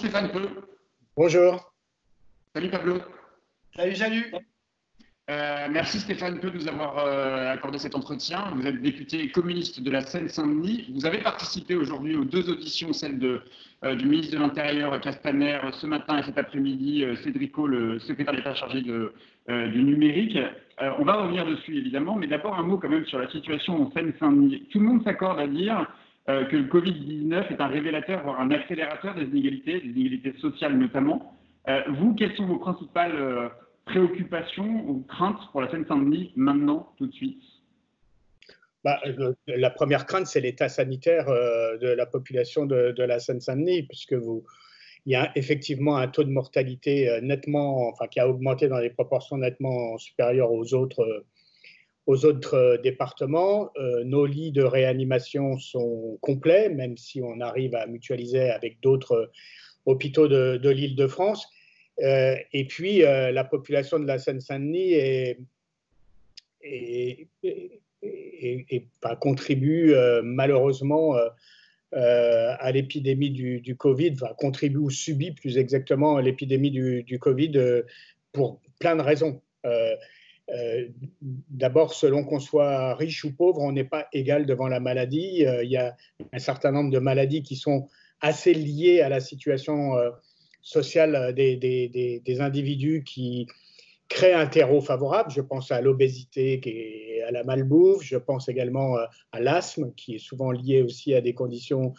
Stéphane Peu. Bonjour. Salut Pablo. Salut. Merci Stéphane Peu de nous avoir accordé cet entretien. Vous êtes député communiste de la Seine-Saint-Denis. Vous avez participé aujourd'hui aux deux auditions, celle du ministre de l'Intérieur Castaner ce matin et cet après-midi Cédrico, le secrétaire d'État chargé du numérique. On va revenir dessus évidemment, mais d'abord un mot quand même sur la situation en Seine-Saint-Denis. Tout le monde s'accorde à dire que le Covid-19 est un révélateur, voire un accélérateur des inégalités sociales notamment. Vous, quelles sont vos principales préoccupations ou craintes pour la Seine-Saint-Denis maintenant, tout de suite? La première crainte, c'est l'état sanitaire de la population de la Seine-Saint-Denis, puisque il y a effectivement un taux de mortalité qui a augmenté dans des proportions nettement supérieures aux autres départements. Nos lits de réanimation sont complets, même si on arrive à mutualiser avec d'autres hôpitaux de l'Île-de-France. Et puis, la population de la Seine-Saint-Denis contribue malheureusement à l'épidémie du Covid, contribue ou subit plus exactement à l'épidémie du Covid pour plein de raisons. D'abord, selon qu'on soit riche ou pauvre, on n'est pas égal devant la maladie. Il y a un certain nombre de maladies qui sont assez liées à la situation sociale des individus qui créent un terreau favorable. Je pense à l'obésité et à la malbouffe. Je pense également à l'asthme, qui est souvent lié aussi à des conditions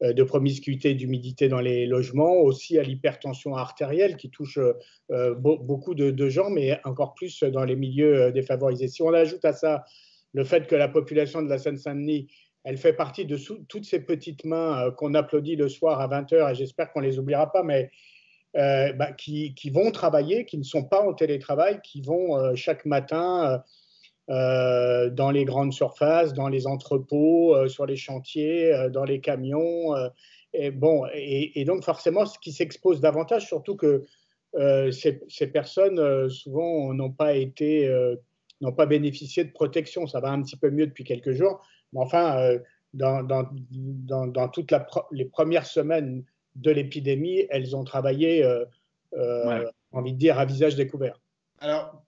de promiscuité, d'humidité dans les logements, aussi à l'hypertension artérielle qui touche beaucoup de gens, mais encore plus dans les milieux défavorisés. Si on ajoute à ça le fait que la population de la Seine-Saint-Denis, elle fait partie de toutes ces petites mains qu'on applaudit le soir à 20h, et j'espère qu'on ne les oubliera pas, mais qui vont travailler, qui ne sont pas en télétravail, qui vont chaque matin dans les grandes surfaces, dans les entrepôts, sur les chantiers, dans les camions. Et donc forcément, ce qui s'expose davantage, surtout que ces personnes souvent n'ont pas bénéficié de protection. Ça va un petit peu mieux depuis quelques jours, mais enfin, dans toutes les premières semaines de l'épidémie, elles ont travaillé, envie de dire, à visage découvert. Alors,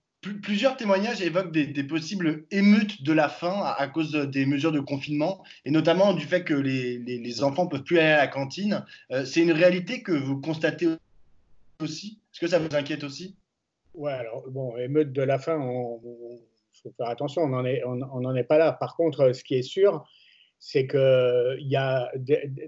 plusieurs témoignages évoquent des possibles émeutes de la faim à cause des mesures de confinement, et notamment du fait que les enfants ne peuvent plus aller à la cantine. C'est une réalité que vous constatez aussi? Est-ce que ça vous inquiète aussi? Ouais, alors, émeute de la faim, il faut faire attention, on n'en est pas là. Par contre, ce qui est sûr, c'est que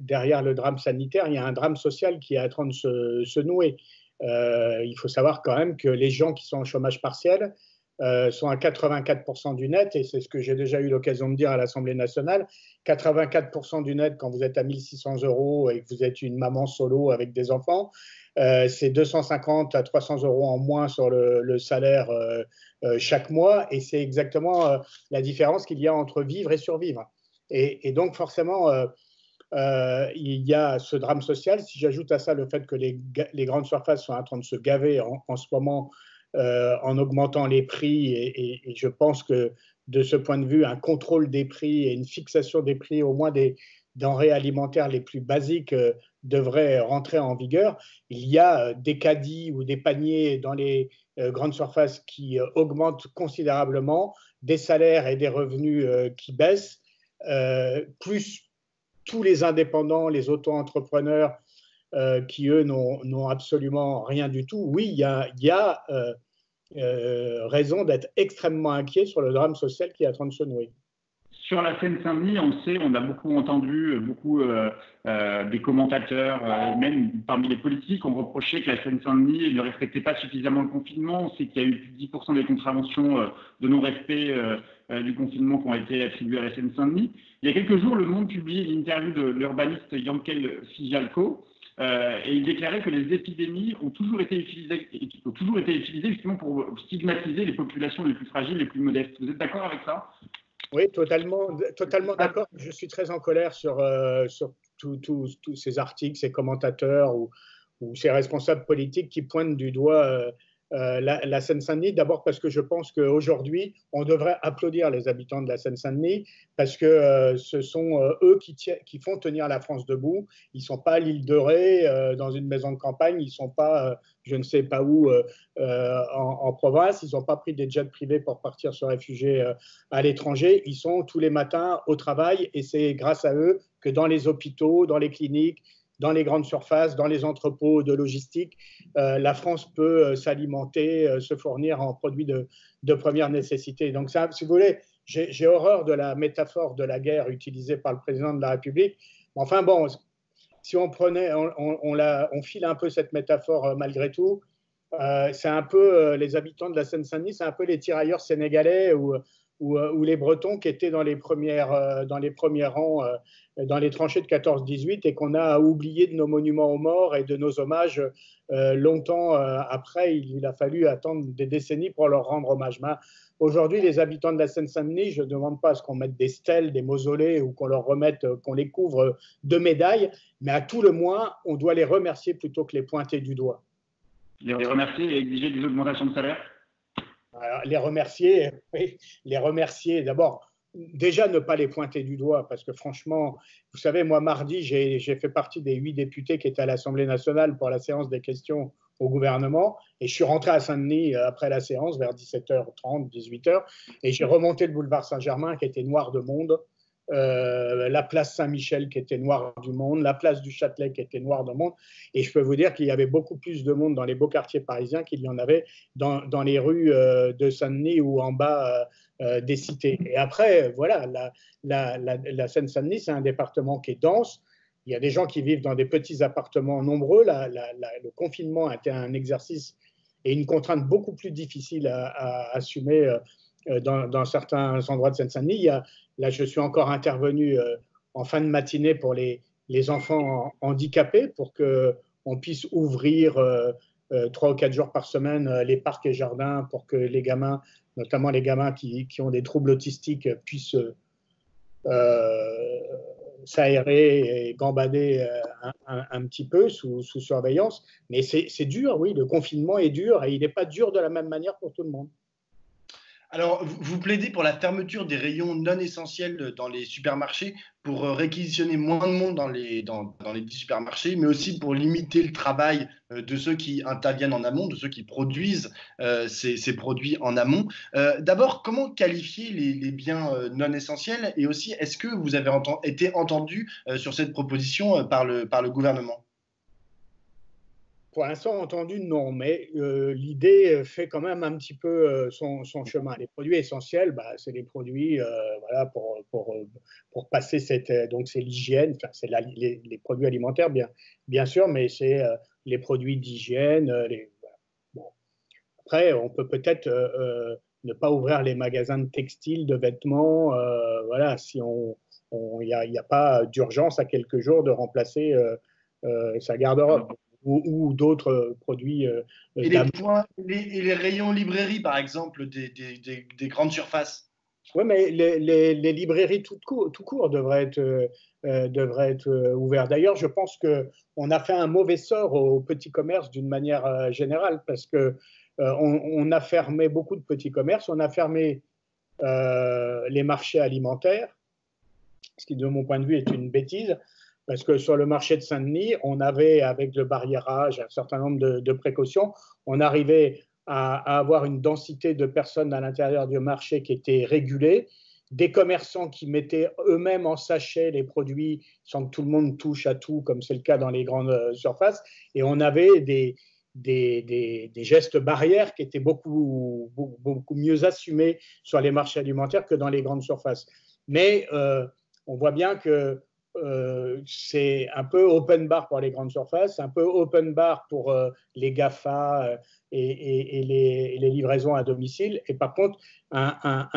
derrière le drame sanitaire, il y a un drame social qui est en train de se nouer. Il faut savoir quand même que les gens qui sont en chômage partiel sont à 84% du net, et c'est ce que j'ai déjà eu l'occasion de dire à l'Assemblée nationale. 84% du net quand vous êtes à 1 600 € et que vous êtes une maman solo avec des enfants, c'est 250 à 300 € en moins sur le salaire chaque mois, et c'est exactement la différence qu'il y a entre vivre et survivre. Et donc forcément, il y a ce drame social. Si j'ajoute à ça le fait que les grandes surfaces sont en train de se gaver en ce moment en augmentant les prix, et je pense que de ce point de vue, un contrôle des prix et une fixation des prix, au moins des denrées alimentaires les plus basiques, devrait rentrer en vigueur. Il y a des caddies ou des paniers dans les grandes surfaces qui augmentent considérablement, des salaires et des revenus qui baissent, plus tous les indépendants, les auto-entrepreneurs qui, eux, n'ont absolument rien du tout. Oui, il y a raison d'être extrêmement inquiet sur le drame social qui est en train de se nouer. Sur la Seine-Saint-Denis, on a beaucoup entendu, des commentateurs, même parmi les politiques, ont reproché que la Seine-Saint-Denis ne respectait pas suffisamment le confinement. On sait qu'il y a eu plus de 10% des contraventions de non-respect du confinement qui ont été attribuées à la Seine-Saint-Denis. Il y a quelques jours, Le Monde publiait une interview de l'urbaniste Yankel Fijalko, et il déclarait que les épidémies ont toujours été utilisées justement pour stigmatiser les populations les plus fragiles, les plus modestes. Vous êtes d'accord avec ça? Oui, totalement d'accord. Je suis très en colère sur tous ces articles, ces commentateurs ou ces responsables politiques qui pointent du doigt la Seine-Saint-Denis, d'abord parce que je pense qu'aujourd'hui, on devrait applaudir les habitants de la Seine-Saint-Denis, parce que ce sont eux qui font tenir la France debout. Ils ne sont pas à l'île de Ré, dans une maison de campagne, ils ne sont pas je ne sais pas où en province, ils n'ont pas pris des jets privés pour partir se réfugier à l'étranger. Ils sont tous les matins au travail et c'est grâce à eux que dans les hôpitaux, dans les cliniques, dans les grandes surfaces, dans les entrepôts de logistique, la France peut s'alimenter, se fournir en produits de première nécessité. Donc ça, si vous voulez, j'ai horreur de la métaphore de la guerre utilisée par le président de la République. Enfin bon, si on prenait, on file un peu cette métaphore malgré tout. C'est un peu les habitants de la Seine-Saint-Denis, c'est un peu les tirailleurs sénégalais ou les Bretons qui étaient dans les premiers rangs, dans les tranchées de 14-18 et qu'on a oublié de nos monuments aux morts et de nos hommages longtemps après. Il a fallu attendre des décennies pour leur rendre hommage. Aujourd'hui, les habitants de la Seine-Saint-Denis, je ne demande pas à ce qu'on mette des stèles, des mausolées ou qu'on leur remette, qu'on les couvre de médailles, mais à tout le moins, on doit les remercier plutôt que les pointer du doigt. Les remercier et exiger des augmentations de salaire? Alors, les remercier d'abord, déjà ne pas les pointer du doigt, parce que franchement, vous savez, moi mardi, j'ai fait partie des 8 députés qui étaient à l'Assemblée nationale pour la séance des questions au gouvernement, et je suis rentré à Saint-Denis après la séance, vers 17h30, 18h, et j'ai remonté le boulevard Saint-Germain qui était noir de monde, la place Saint-Michel qui était noire du monde, la place du Châtelet qui était noire de monde, et je peux vous dire qu'il y avait beaucoup plus de monde dans les beaux quartiers parisiens qu'il y en avait dans les rues de Saint-Denis ou en bas des cités. Et après, voilà, la Seine-Saint-Denis, c'est un département qui est dense. Il y a des gens qui vivent dans des petits appartements nombreux. Le confinement a été un exercice et une contrainte beaucoup plus difficile à assumer dans certains endroits de Seine-Saint-Denis. Là, je suis encore intervenu en fin de matinée pour les enfants handicapés pour qu'on puisse ouvrir 3 ou 4 jours par semaine les parcs et jardins pour que les gamins, notamment les gamins qui ont des troubles autistiques, puissent s'aérer et gambader un petit peu sous surveillance. Mais c'est dur, oui, le confinement est dur et il n'est pas dur de la même manière pour tout le monde. Alors, vous plaidez pour la fermeture des rayons non essentiels dans les supermarchés pour réquisitionner moins de monde dans les supermarchés, mais aussi pour limiter le travail de ceux qui interviennent en amont, de ceux qui produisent ces produits en amont. D'abord, comment qualifier les biens non essentiels? Et aussi, est-ce que vous avez été entendu sur cette proposition par le gouvernement? Pour l'instant, entendu, non, mais l'idée fait quand même un petit peu son chemin. Les produits essentiels, c'est les produits voilà, pour passer donc c'est l'hygiène, enfin, c'est les produits alimentaires, bien sûr, mais c'est les produits d'hygiène. Voilà. Bon. Après, on peut peut-être ne pas ouvrir les magasins de textiles, de vêtements, voilà, si il n'y a pas d'urgence à quelques jours de remplacer sa garde-robe. Ou d'autres produits. Et les rayons librairie, par exemple, des grandes surfaces. Oui, mais les librairies tout court devraient être ouvertes. D'ailleurs, je pense qu'on a fait un mauvais sort au petit commerce d'une manière générale, parce qu'on a fermé beaucoup de petits commerces, on a fermé les marchés alimentaires, ce qui, de mon point de vue, est une bêtise. Parce que sur le marché de Saint-Denis, on avait, avec le barriérage, un certain nombre de précautions, on arrivait à avoir une densité de personnes à l'intérieur du marché qui était régulée, des commerçants qui mettaient eux-mêmes en sachet les produits sans que tout le monde touche à tout, comme c'est le cas dans les grandes surfaces, et on avait des gestes barrières qui étaient beaucoup mieux assumés sur les marchés alimentaires que dans les grandes surfaces. Mais on voit bien que c'est un peu open bar pour les grandes surfaces, un peu open bar pour les GAFA et les livraisons à domicile. Et par contre, un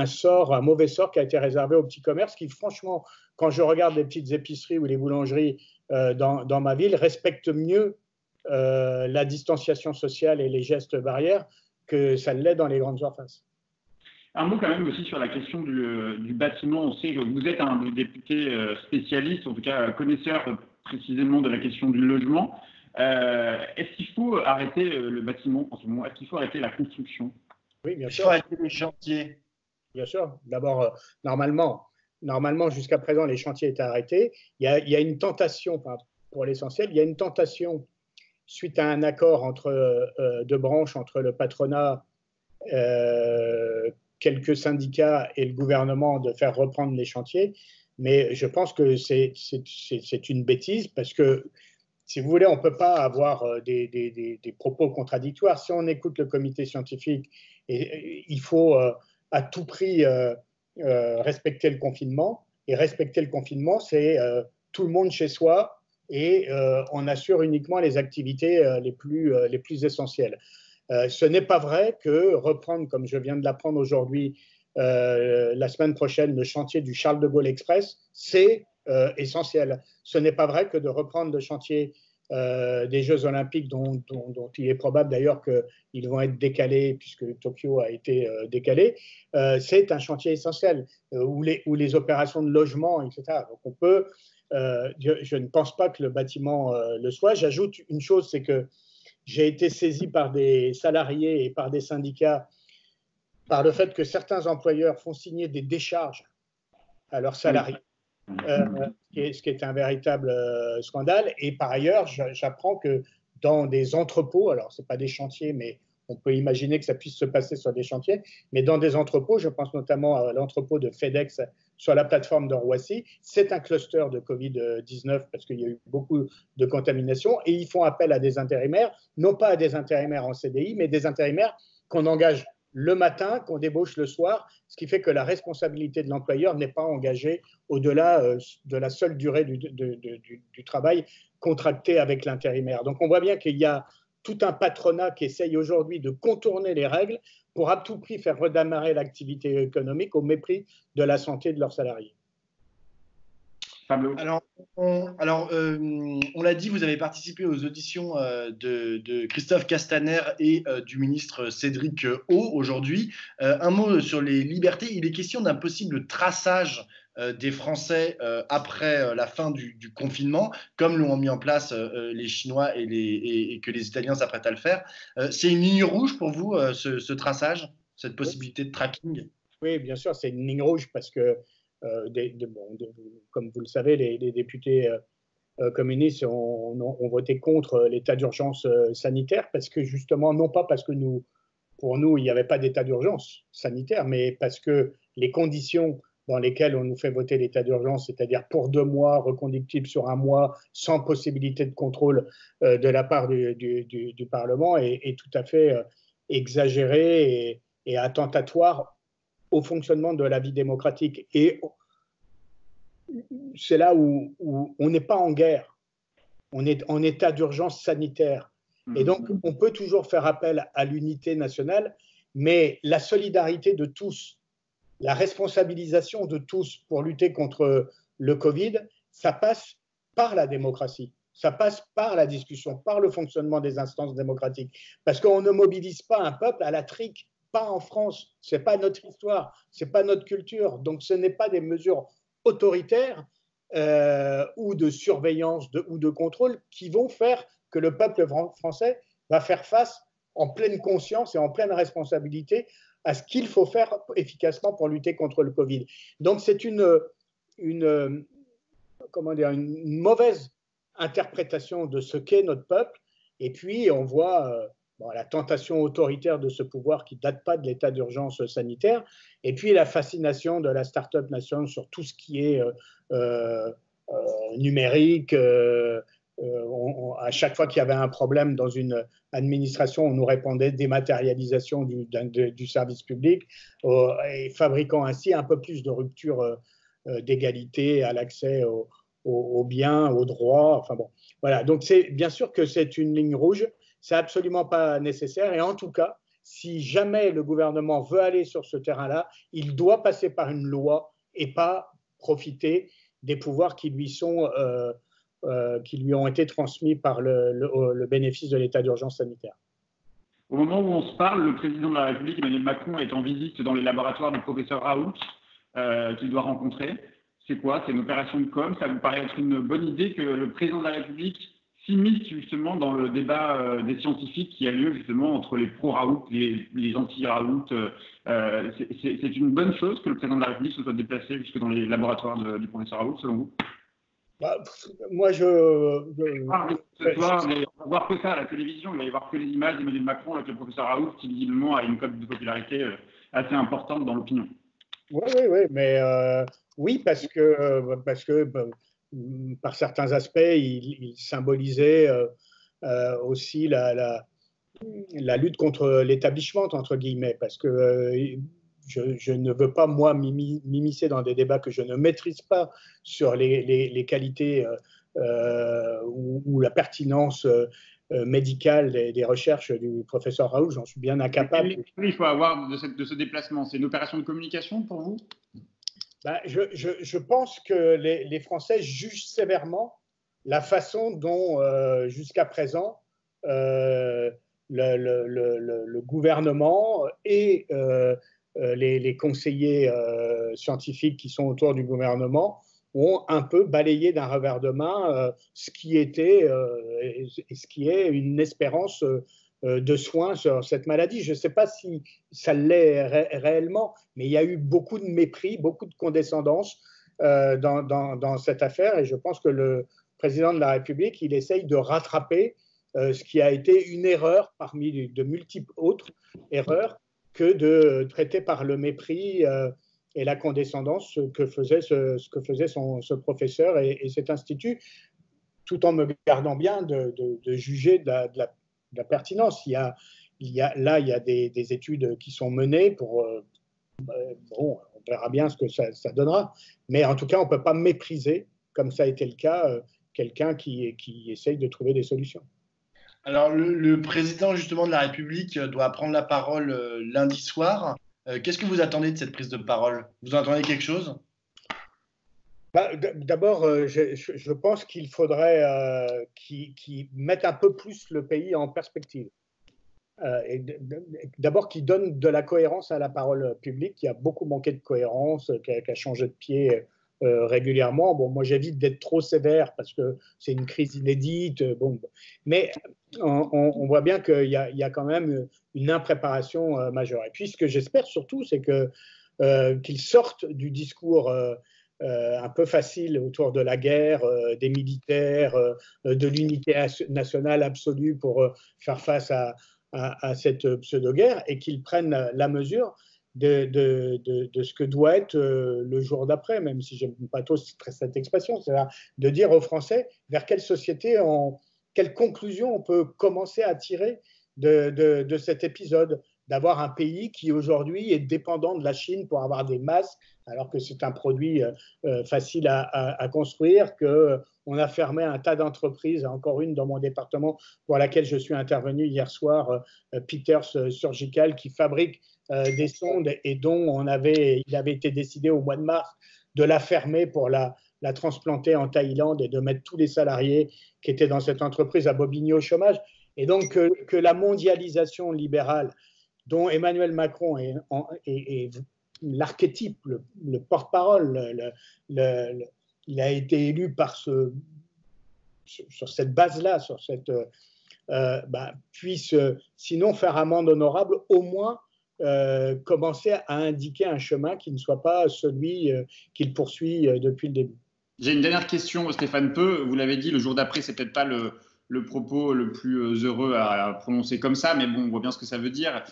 mauvais sort qui a été réservé aux petits commerces qui, franchement, quand je regarde les petites épiceries ou les boulangeries dans ma ville, respectent mieux la distanciation sociale et les gestes barrières que ça l'est dans les grandes surfaces. Un mot quand même aussi sur la question du bâtiment. On sait que vous êtes un député spécialiste, en tout cas connaisseur précisément de la question du logement. Est-ce qu'il faut arrêter le bâtiment en ce moment? Est-ce qu'il faut arrêter la construction? Oui, bien Il sûr. faut arrêter les chantiers. Bien sûr. D'abord, normalement, jusqu'à présent, les chantiers étaient arrêtés. Il y a une tentation, enfin, pour l'essentiel, il y a une tentation suite à un accord de branches entre le patronat, quelques syndicats et le gouvernement de faire reprendre les chantiers. Mais je pense que c'est une bêtise parce que, si vous voulez, on ne peut pas avoir des propos contradictoires. Si on écoute le comité scientifique, il faut à tout prix respecter le confinement. Et respecter le confinement, c'est tout le monde chez soi et on assure uniquement les activités les plus essentielles. Ce n'est pas vrai que reprendre, comme je viens de l'apprendre aujourd'hui, la semaine prochaine, le chantier du Charles de Gaulle Express, c'est essentiel. Ce n'est pas vrai que de reprendre le chantier des Jeux Olympiques, dont il est probable d'ailleurs qu'ils vont être décalés, puisque Tokyo a été décalé, c'est un chantier essentiel, ou les opérations de logement, etc. Donc on peut, je ne pense pas que le bâtiment le soit. J'ajoute une chose, c'est que j'ai été saisi par des salariés et par des syndicats par le fait que certains employeurs font signer des décharges à leurs salariés, ce qui est un véritable scandale. Et par ailleurs, j'apprends que dans des entrepôts, alors ce n'est pas des chantiers, mais on peut imaginer que ça puisse se passer sur des chantiers, mais dans des entrepôts, je pense notamment à l'entrepôt de FedEx sur la plateforme de Roissy, c'est un cluster de Covid-19 parce qu'il y a eu beaucoup de contamination et ils font appel à des intérimaires, non pas à des intérimaires en CDI, mais des intérimaires qu'on engage le matin, qu'on débauche le soir, ce qui fait que la responsabilité de l'employeur n'est pas engagée au-delà de la seule durée du travail contracté avec l'intérimaire. Donc on voit bien qu'il y a tout un patronat qui essaye aujourd'hui de contourner les règles pour à tout prix faire redémarrer l'activité économique au mépris de la santé de leurs salariés. Alors, on l'a dit, vous avez participé aux auditions de Christophe Castaner et du ministre Cédric O aujourd'hui. Un mot sur les libertés. Il est question d'un possible traçage des Français après la fin du confinement, comme l'ont mis en place les Chinois et que les Italiens s'apprêtent à le faire. C'est une ligne rouge pour vous, ce traçage, cette possibilité de tracking? Oui, bien sûr, c'est une ligne rouge parce que, comme vous le savez, les députés communistes ont voté contre l'état d'urgence sanitaire parce que justement, non pas parce que pour nous, il n'y avait pas d'état d'urgence sanitaire, mais parce que les conditions dans lesquelles on nous fait voter l'état d'urgence, c'est-à-dire pour 2 mois, reconductible sur 1 mois, sans possibilité de contrôle de la part du Parlement, est tout à fait exagéré et attentatoire au fonctionnement de la vie démocratique. Et c'est là où on n'est pas en guerre, on est en état d'urgence sanitaire. Et donc, on peut toujours faire appel à l'unité nationale, mais la solidarité de tous, la responsabilisation de tous pour lutter contre le Covid, ça passe par la démocratie, ça passe par la discussion, par le fonctionnement des instances démocratiques. Parce qu'on ne mobilise pas un peuple à la trique, pas en France, ce n'est pas notre histoire, ce n'est pas notre culture. Donc ce n'est pas des mesures autoritaires ou de surveillance ou de contrôle qui vont faire que le peuple français va faire face en pleine conscience et en pleine responsabilité à ce qu'il faut faire efficacement pour lutter contre le Covid. Donc c'est une mauvaise interprétation de ce qu'est notre peuple. Et puis on voit la tentation autoritaire de ce pouvoir qui ne date pas de l'état d'urgence sanitaire, et puis la fascination de la Startup Nation sur tout ce qui est numérique. À chaque fois qu'il y avait un problème dans une administration, on nous répondait dématérialisation du service public, et fabriquant ainsi un peu plus de rupture d'égalité à l'accès aux biens, aux droits. Enfin bon, voilà. Donc bien sûr que c'est une ligne rouge, c'est absolument pas nécessaire. Et en tout cas, si jamais le gouvernement veut aller sur ce terrain-là, il doit passer par une loi et pas profiter des pouvoirs qui lui ont été transmis par le bénéfice de l'état d'urgence sanitaire. Au moment où on se parle, le président de la République, Emmanuel Macron, est en visite dans les laboratoires du professeur Raoult qu'il doit rencontrer. C'est quoi? C'est une opération de com'? Ça vous paraît être une bonne idée que le président de la République s'immisce justement dans le débat des scientifiques qui a lieu justement entre les pro-Raoult, les anti-Raoult. C'est une bonne chose que le président de la République se soit déplacé jusque dans les laboratoires du professeur Raoult, selon vous? Bah, moi, Ce soir, on va voir que ça à la télévision, il va y avoir que les images d'Emmanuel Macron avec le professeur Raoult qui visiblement a une cote de popularité assez importante dans l'opinion. Oui, mais oui, parce que par certains aspects, il symbolisait aussi la lutte contre l'établissement, entre guillemets, parce que je ne veux pas, moi, m'immiscer dans des débats que je ne maîtrise pas sur les qualités ou la pertinence médicale des recherches du professeur Raoult. J'en suis bien incapable. Il faut avoir de ce déplacement. C'est une opération de communication pour vous? Je pense que les Français jugent sévèrement la façon dont, jusqu'à présent, le gouvernement et les conseillers scientifiques qui sont autour du gouvernement ont un peu balayé d'un revers de main ce qui était et ce qui est une espérance de soins sur cette maladie. Je ne sais pas si ça l'est réellement, mais il y a eu beaucoup de mépris, beaucoup de condescendance dans cette affaire, et je pense que le président de la République, il essaye de rattraper ce qui a été une erreur parmi de multiples autres erreurs que de traiter par le mépris et la condescendance ce que faisait ce professeur et cet institut, tout en me gardant bien de juger de la pertinence. Il y a des études qui sont menées pour... bon, on verra bien ce que ça donnera, mais en tout cas, on ne peut pas mépriser, comme ça a été le cas, quelqu'un qui essaye de trouver des solutions. Alors, le président justement de la République doit prendre la parole lundi soir. Qu'est-ce que vous attendez de cette prise de parole? Vous entendez quelque chose? D'abord, je pense qu'il faudrait qu'il mette un peu plus le pays en perspective. D'abord, qu'il donne de la cohérence à la parole publique, qui a beaucoup manqué de cohérence, qui a changé de pied régulièrement. Bon, moi, j'évite d'être trop sévère parce que c'est une crise inédite. Bon, mais on voit bien qu'il y a quand même une impréparation majeure. Et puis, ce que j'espère surtout, c'est qu'il sorte du discours un peu facile autour de la guerre, des militaires, de l'unité nationale absolue pour faire face à cette pseudo-guerre, et qu'ils prennent la mesure de ce que doit être le jour d'après, même si je n'aime pas trop cette expression, c'est-à-dire de dire aux Français vers quelle société, quelle conclusion on peut commencer à tirer de cet épisode, d'avoir un pays qui aujourd'hui est dépendant de la Chine pour avoir des masques, alors que c'est un produit facile à construire, qu'on a fermé un tas d'entreprises, encore une dans mon département pour laquelle je suis intervenu hier soir, Peters Surgical, qui fabrique des sondes et dont il avait été décidé au mois de mars de la fermer pour la transplanter en Thaïlande et de mettre tous les salariés qui étaient dans cette entreprise à bobigner au chômage. Et donc que la mondialisation libérale dont Emmanuel Macron est l'archétype, le porte-parole, il a été élu sur cette base-là, puisse, sinon faire amende honorable, au moins commencer à indiquer un chemin qui ne soit pas celui qu'il poursuit depuis le début. J'ai une dernière question, Stéphane Peu. Vous l'avez dit, le jour d'après, c'est peut-être pas le propos le plus heureux à prononcer comme ça, mais bon, on voit bien ce que ça veut dire.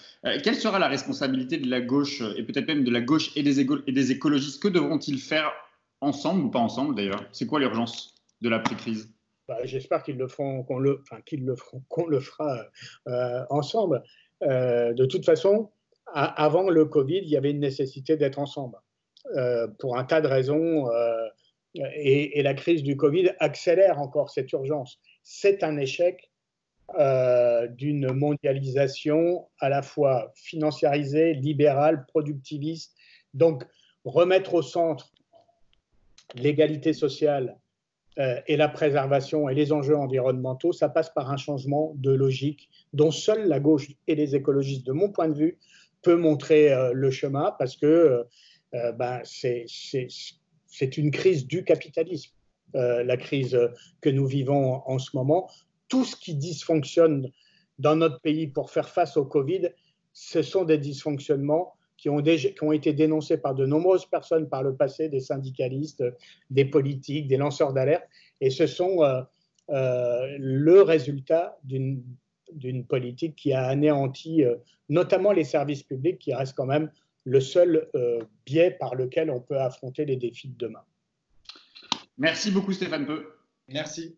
Quelle sera la responsabilité de la gauche, et peut-être même de la gauche et des écologistes? Que devront-ils faire ensemble, ou pas ensemble d'ailleurs? C'est quoi l'urgence de l'après-crise? J'espère qu'ils le feront, qu'on le fera ensemble. De toute façon, avant le Covid, il y avait une nécessité d'être ensemble pour un tas de raisons. Et la crise du Covid accélère encore cette urgence. C'est un échec d'une mondialisation à la fois financiarisée, libérale, productiviste. Donc, remettre au centre l'égalité sociale et la préservation et les enjeux environnementaux, ça passe par un changement de logique dont seule la gauche et les écologistes, de mon point de vue, peut montrer le chemin, parce que c'est une crise du capitalisme. la crise que nous vivons en ce moment. Tout ce qui dysfonctionne dans notre pays pour faire face au Covid, ce sont des dysfonctionnements qui ont été dénoncés par de nombreuses personnes par le passé, des syndicalistes, des politiques, des lanceurs d'alerte, et ce sont le résultat d'une politique qui a anéanti notamment les services publics, qui restent quand même le seul biais par lequel on peut affronter les défis de demain. Merci beaucoup Stéphane Peu. Merci.